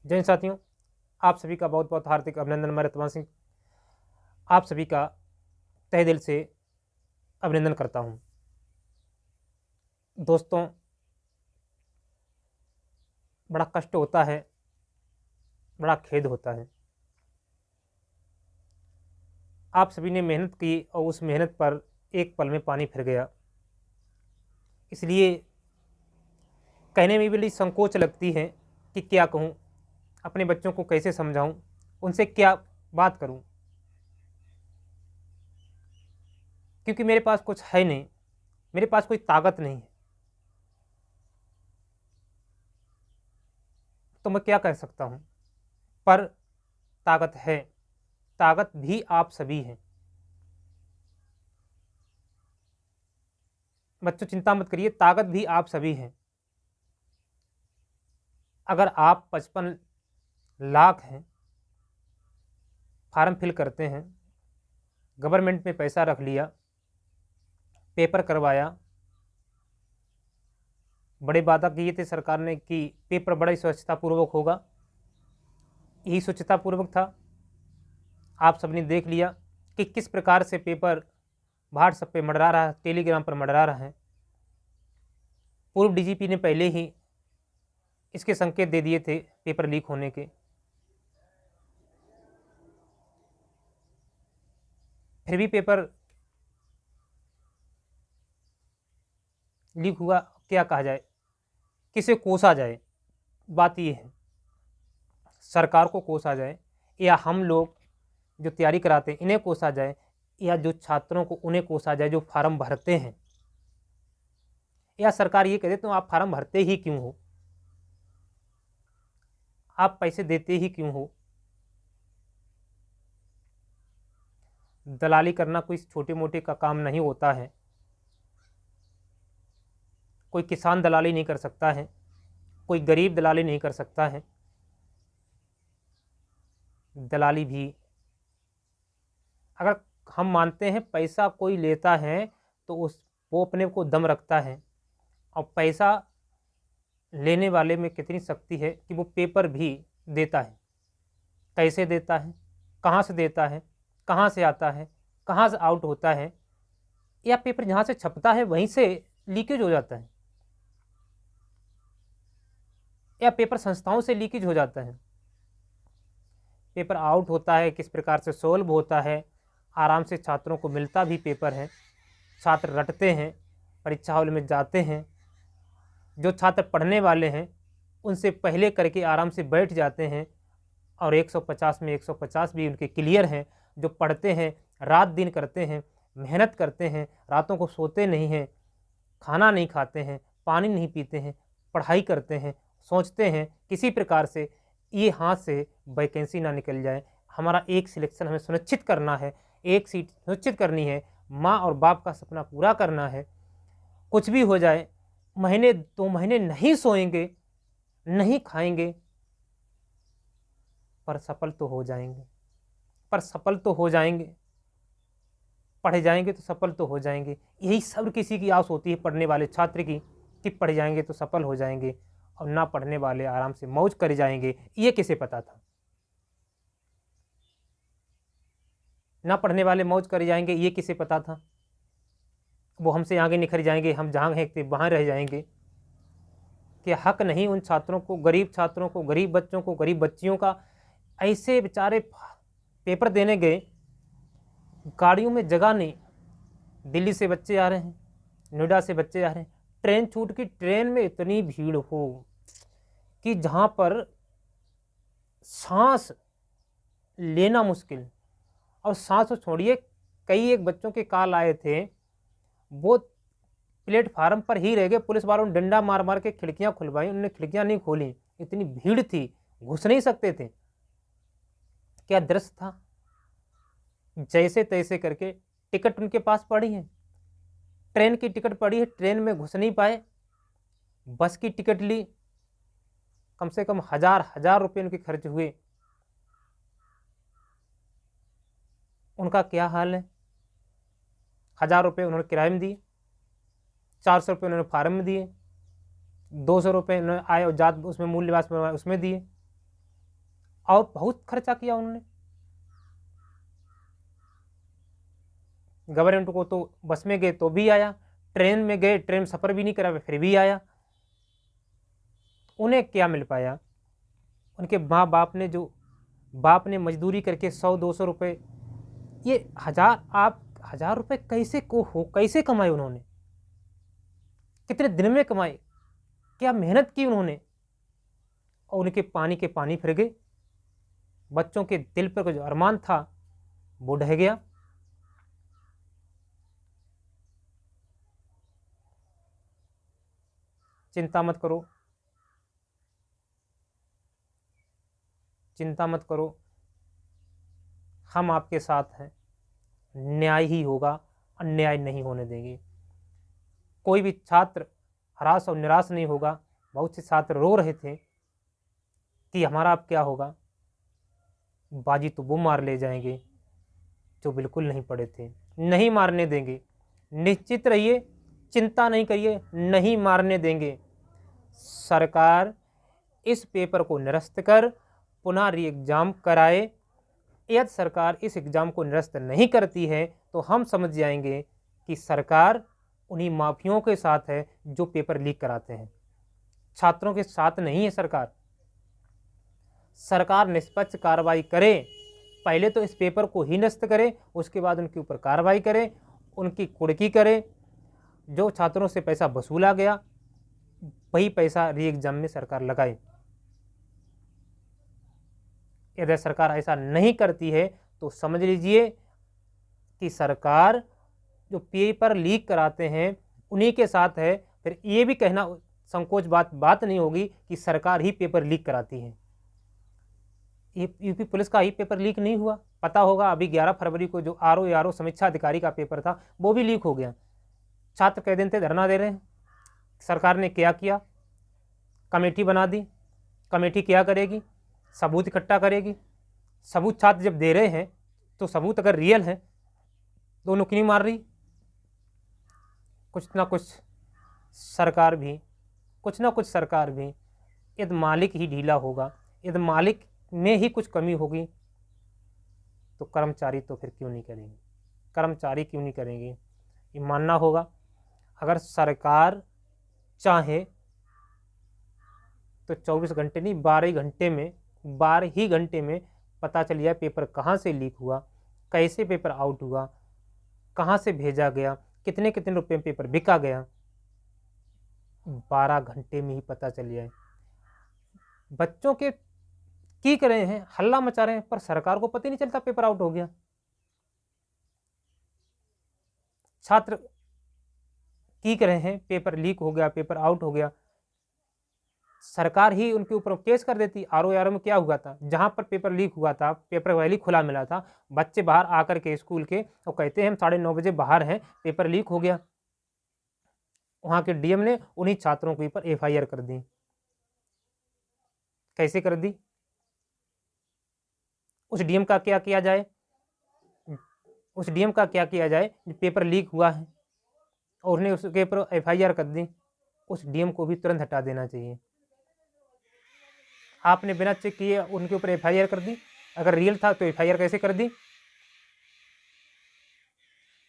जय हिंद साथियों, आप सभी का बहुत बहुत हार्दिक अभिनंदन। मैं रतवान सिंह आप सभी का तहे दिल से अभिनंदन करता हूं। दोस्तों, बड़ा कष्ट होता है, बड़ा खेद होता है। आप सभी ने मेहनत की और उस मेहनत पर एक पल में पानी फिर गया। इसलिए कहने में भी बड़ी संकोच लगती है कि क्या कहूं, अपने बच्चों को कैसे समझाऊं, उनसे क्या बात करूं, क्योंकि मेरे पास कुछ है नहीं, मेरे पास कोई ताकत नहीं है। तो मैं क्या कह सकता हूं, पर ताकत है, ताकत भी आप सभी हैं। बच्चों, चिंता मत करिए, ताकत भी आप सभी हैं। अगर आप 55 लाख हैं, फार्म फिल करते हैं, गवर्नमेंट में पैसा रख लिया, पेपर करवाया, बड़े वादा किए थे सरकार ने कि पेपर बड़ा ही स्वच्छतापूर्वक होगा, यही स्वच्छतापूर्वक था। आप सबने देख लिया कि किस प्रकार से पेपर व्हाट्सएप पे मंडरा रहा है, टेलीग्राम पर मंडरा रहा है। पूर्व डीजीपी ने पहले ही इसके संकेत दे दिए थे पेपर लीक होने के, फिर भी पेपर लीक हुआ। क्या कहा जाए, किसे कोसा जाए? बात ये है, सरकार को कोसा जाए या हम लोग जो तैयारी कराते हैं इन्हें कोसा जाए, या जो छात्रों को उन्हें कोसा जाए जो फार्म भरते हैं, या सरकार ये कह दे तो आप फार्म भरते ही क्यों हो, आप पैसे देते ही क्यों हो। दलाली करना कोई छोटे मोटे का काम नहीं होता है। कोई किसान दलाली नहीं कर सकता है, कोई गरीब दलाली नहीं कर सकता है। दलाली भी, अगर हम मानते हैं पैसा कोई लेता है तो वो अपने को दम रखता है, और पैसा लेने वाले में कितनी शक्ति है कि वो पेपर भी देता है। कैसे देता है, कहाँ से देता है, कहाँ से आता है, कहाँ से आउट होता है, या पेपर जहाँ से छपता है वहीं से लीकेज हो जाता है, या पेपर संस्थाओं से लीकेज हो जाता है। पेपर आउट होता है, किस प्रकार से सोल्व होता है, आराम से छात्रों को मिलता भी पेपर है। छात्र रटते हैं, परीक्षा हॉल में जाते हैं। जो छात्र पढ़ने वाले हैं उनसे पहले करके आराम से बैठ जाते हैं, और 150 में 150 भी उनके क्लियर हैं। जो पढ़ते हैं, रात दिन करते हैं, मेहनत करते हैं, रातों को सोते नहीं हैं, खाना नहीं खाते हैं, पानी नहीं पीते हैं, पढ़ाई करते हैं, सोचते हैं किसी प्रकार से ये हाथ से वैकेंसी ना निकल जाए। हमारा एक सिलेक्शन हमें सुनिश्चित करना है, एक सीट सुनिश्चित करनी है, माँ और बाप का सपना पूरा करना है। कुछ भी हो जाए, महीने 2 महीने नहीं सोएंगे, नहीं खाएंगे, पर सफल तो हो जाएंगे, पर सफल तो हो जाएंगे। पढ़े जाएंगे तो सफल तो हो जाएंगे। यही सब किसी की आस होती है पढ़ने वाले छात्र की, कि पढ़ जाएंगे तो सफल हो जाएंगे, और ना पढ़ने वाले आराम से मौज कर जाएंगे। ये किसे पता था? ना पढ़ने वाले मौज कर जाएंगे, ये किसे पता था? वो हमसे आगे निखर जाएंगे, हम जहाँ हैं थे वहाँ रह जाएंगे। कि हक नहीं उन छात्रों को, गरीब छात्रों को, गरीब बच्चों को, गरीब बच्चियों का। ऐसे बेचारे पेपर देने गए, गाड़ियों में जगह नहीं, दिल्ली से बच्चे आ रहे हैं, नोएडा से बच्चे आ रहे हैं, ट्रेन छूट की, ट्रेन में इतनी भीड़ हो कि जहाँ पर सांस लेना मुश्किल। और सांस तो छोड़िए, कई एक बच्चों के कॉल आए थे, वो प्लेटफार्म पर ही रह गए। पुलिस वालों ने डंडा मार मार के खिड़कियां खुलवाई, उन्होंने खिड़कियां नहीं खोली, इतनी भीड़ थी, घुस नहीं सकते थे। क्या दृश्य था! जैसे तैसे करके टिकट उनके पास पड़ी है, ट्रेन की टिकट पड़ी है, ट्रेन में घुस नहीं पाए। बस की टिकट ली, कम से कम हजार रुपये उनके खर्च हुए। उनका क्या हाल है? 1000 रुपये उन्होंने किराए में दिए, 400 रुपये उन्होंने फार्म में दिए, 200 रुपये उन्होंने आए और जात उसमें मूल निवास में उसमें दिए। और बहुत खर्चा किया उन्होंने। गवर्नमेंट को तो बस में गए तो भी आया, ट्रेन में गए, ट्रेन सफ़र भी नहीं करा फिर भी आया। उन्हें क्या मिल पाया? उनके माँ बाप ने मजदूरी करके 100-200 रुपये, ये आप 1000 रुपये कैसे कमाए उन्होंने? कितने दिन में कमाए? क्या मेहनत की उन्होंने? और उनके पानी के पानी फिर गए। बच्चों के दिल पर जो अरमान था वो ढह गया। चिंता मत करो, चिंता मत करो, हम आपके साथ हैं। न्याय ही होगा, अन्याय नहीं होने देंगे। कोई भी छात्र हराश और निराश नहीं होगा। बहुत से छात्र रो रहे थे कि हमारा अब क्या होगा, बाजी तो वो मार ले जाएंगे जो बिल्कुल नहीं पढ़े थे। नहीं मारने देंगे, निश्चित रहिए, चिंता नहीं करिए, नहीं मारने देंगे। सरकार इस पेपर को निरस्त कर पुनः री एग्ज़ाम कराए। यदि सरकार इस एग्ज़ाम को निरस्त नहीं करती है तो हम समझ जाएंगे कि सरकार उन्हीं माफियों के साथ है जो पेपर लीक कराते हैं, छात्रों के साथ नहीं है। सरकार निष्पक्ष कार्रवाई करे, पहले तो इस पेपर को ही निरस्त करे, उसके बाद उनके ऊपर कार्रवाई करे, उनकी कुर्की करे। जो छात्रों से पैसा वसूला गया वही पैसा री एग्ज़ाम में सरकार लगाए। यदि सरकार ऐसा नहीं करती है तो समझ लीजिए कि सरकार जो पेपर लीक कराते हैं उन्हीं के साथ है। फिर ये भी कहना संकोच बात नहीं होगी कि सरकार ही पेपर लीक कराती है। ये यूपी पुलिस का ही पेपर लीक नहीं हुआ, पता होगा अभी 11 फरवरी को जो आरओ समीक्षा अधिकारी का पेपर था वो भी लीक हो गया। छात्र कई दिन से धरना दे रहे हैं। सरकार ने क्या किया? कमेटी बना दी। कमेटी क्या करेगी? सबूत इकट्ठा करेगी। सबूत छात्र जब दे रहे हैं तो सबूत अगर रियल है तो उन्हें क्यों नहीं मार रही? कुछ ना कुछ सरकार भी यदि मालिक ही ढीला होगा, यदि मालिक में ही कुछ कमी होगी तो कर्मचारी तो फिर क्यों नहीं करेंगे? कर्मचारी क्यों नहीं करेंगे? ये मानना होगा। अगर सरकार चाहे तो 24 घंटे नहीं, 12 ही घंटे में पता चल जाए पेपर कहाँ से लीक हुआ, कैसे पेपर आउट हुआ, कहाँ से भेजा गया, कितने कितने रुपए में पेपर बिका गया। 12 घंटे में ही पता चल जाए। बच्चों के की कर रहे हैं, हल्ला मचा रहे हैं, पर सरकार को पता ही नहीं चलता पेपर आउट हो गया। छात्र की कर रहे हैं, पेपर लीक हो गया, पेपर आउट हो गया, सरकार ही उनके ऊपर केस कर देती। आरओ में क्या हुआ था? जहां पर पेपर लीक हुआ था, पेपर वैली खुला मिला था, बच्चे बाहर आकर के स्कूल के और कहते हैं हम 9:30 बजे बाहर हैं, पेपर लीक हो गया। वहां के डीएम ने उन्हीं छात्रों के ऊपर एफआईआर कर दी। कैसे कर दी? उस डीएम का क्या किया जाए? पेपर लीक हुआ है और उन्हें उसके ऊपर एफआईआर कर दी, उस डीएम को भी तुरंत हटा देना चाहिए। आपने बिना चेक किए उनके ऊपर एफआईआर कर दी। अगर रियल था तो एफआईआर कैसे कर दी?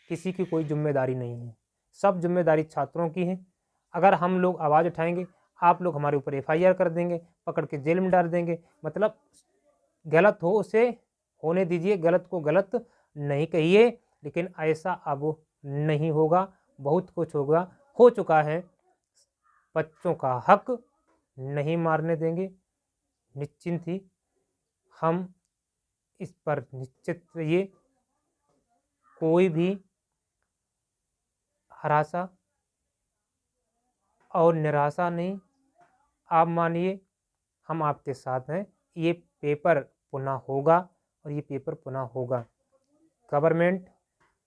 किसी की कोई जिम्मेदारी नहीं है, सब जिम्मेदारी छात्रों की है। अगर हम लोग आवाज़ उठाएंगे, आप लोग हमारे ऊपर एफआईआर कर देंगे, पकड़ के जेल में डाल देंगे। मतलब गलत हो उसे होने दीजिए, गलत को गलत नहीं कहिए, लेकिन ऐसा अब नहीं होगा। बहुत कुछ हो चुका है। बच्चों का हक नहीं मारने देंगे। निश्चिंत ही हम इस पर निश्चित रहिए, कोई भी हरासा और निराशा नहीं। आप मानिए हम आपके साथ हैं। ये पेपर पुनः होगा और ये पेपर पुनः होगा। गवर्नमेंट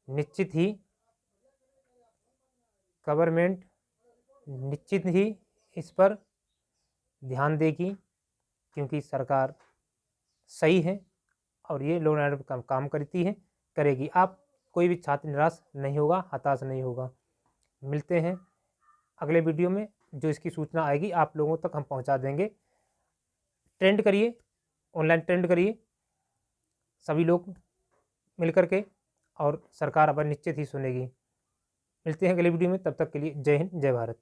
निश्चित ही इस पर ध्यान देगी, क्योंकि सरकार सही है और ये लॉ एंड ऑर्डर का काम करेगी। आप कोई भी छात्र निराश नहीं होगा, हताश नहीं होगा। मिलते हैं अगले वीडियो में, जो इसकी सूचना आएगी आप लोगों तक हम पहुंचा देंगे। ट्रेंड करिए, ऑनलाइन ट्रेंड करिए सभी लोग मिल कर के, और सरकार अब निश्चित ही सुनेगी। मिलते हैं अगली वीडियो में, तब तक के लिए जय हिंद जय भारत।